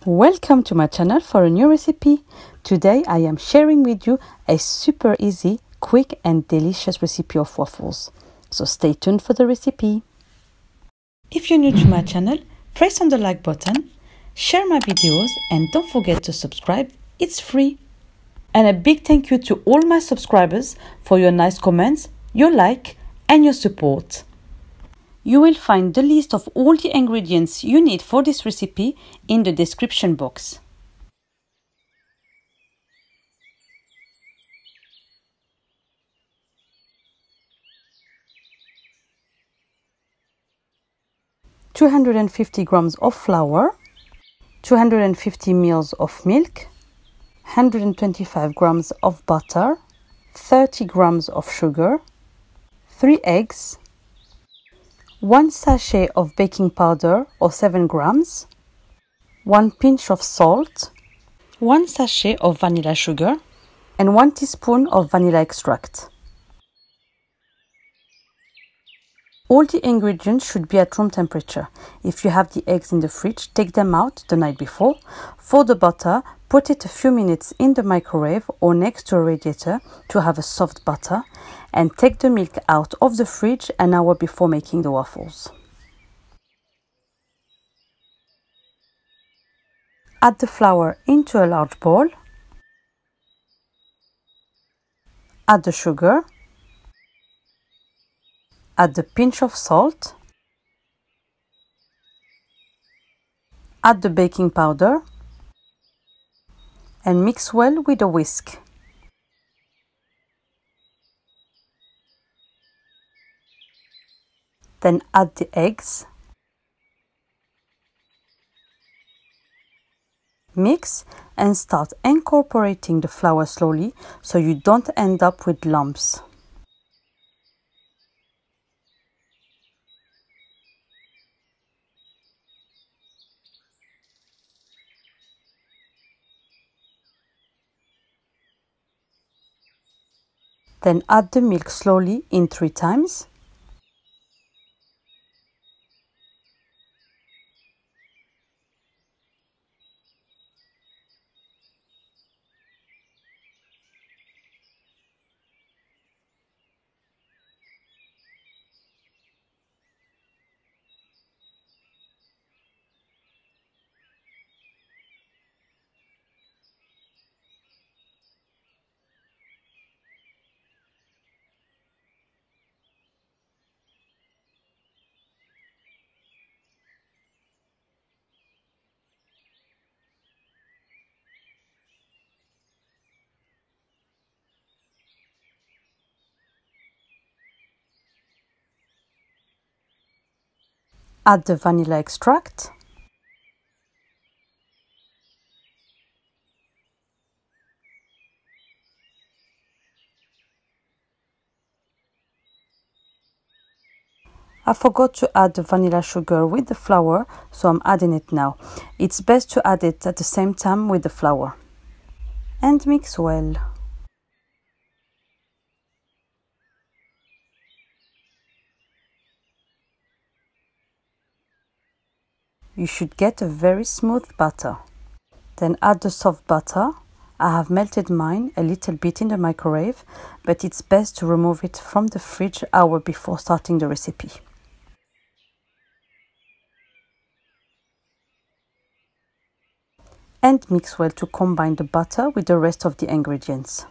Welcome to my channel for a new recipe. Today I am sharing with you a super easy, quick and delicious recipe of waffles. So stay tuned for the recipe. If you're new to my channel, press on the like button, share my videos and don't forget to subscribe, it's free. And a big thank you to all my subscribers for your nice comments, your like and your support. You will find the list of all the ingredients you need for this recipe in the description box. "250 grams of flour, 250 ml of milk, 125 grams of butter, 30 grams of sugar, 3 eggs, 1 sachet of baking powder or 7 grams, 1 pinch of salt, 1 sachet of vanilla sugar, and 1 teaspoon of vanilla extract. All the ingredients should be at room temperature. If you have the eggs in the fridge, take them out the night before. For the butter, put it a few minutes in the microwave or next to a radiator to have a soft butter, and take the milk out of the fridge an hour before making the waffles. Add the flour into a large bowl. Add the sugar. Add the pinch of salt. Add the baking powder and mix well with a whisk. Then add the eggs. Mix and start incorporating the flour slowly so you don't end up with lumps. Then add the milk slowly in 3 times. Add the vanilla extract. I forgot to add the vanilla sugar with the flour, so I'm adding it now. It's best to add it at the same time with the flour. And mix well. You should get a very smooth batter. Then add the soft butter. I have melted mine a little bit in the microwave, but it's best to remove it from the fridge an hour before starting the recipe. And mix well to combine the butter with the rest of the ingredients.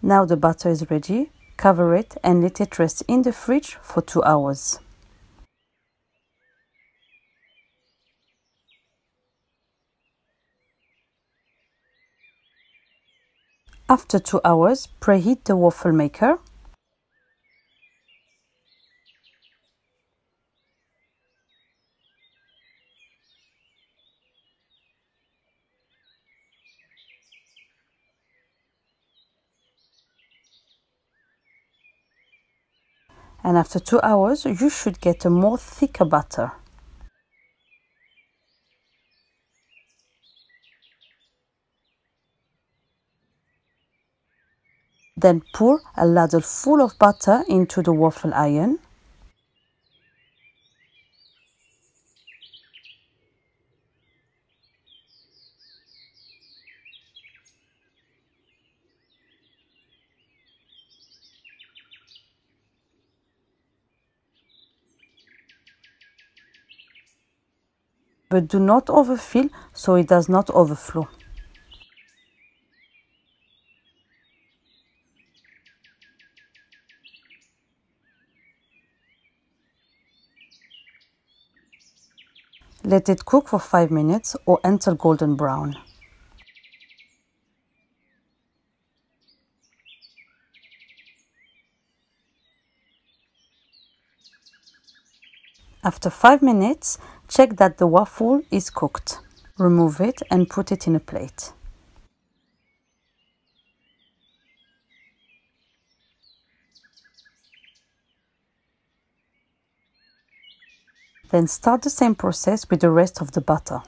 Now the butter is ready. Cover it and let it rest in the fridge for 2 hours. After 2 hours, preheat the waffle maker. and after 2 hours you should get a more thicker batter. Then pour a ladle full of butter into the waffle iron. But do not overfill so it does not overflow. Let it cook for 5 minutes or until golden brown. After 5 minutes, check that the waffle is cooked. Remove it and put it in a plate. Then start the same process with the rest of the butter.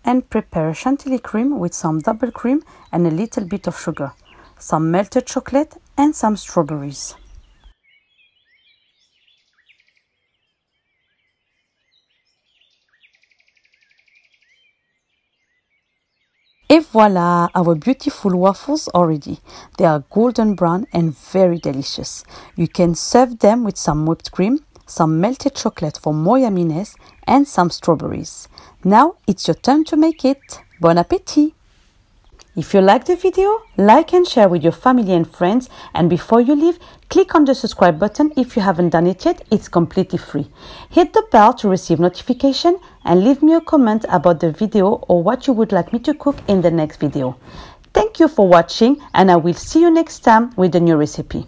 And prepare a chantilly cream with some double cream and a little bit of sugar, some melted chocolate and some strawberries. Et voila, our beautiful waffles are ready. They are golden brown and very delicious. You can serve them with some whipped cream, some melted chocolate for more yumminess, and some strawberries. Now it's your turn to make it. Bon appétit! If you like the video, like and share with your family and friends. And before you leave, click on the subscribe button if you haven't done it yet. It's completely free. Hit the bell to receive notification and leave me a comment about the video or what you would like me to cook in the next video. Thank you for watching and I will see you next time with a new recipe.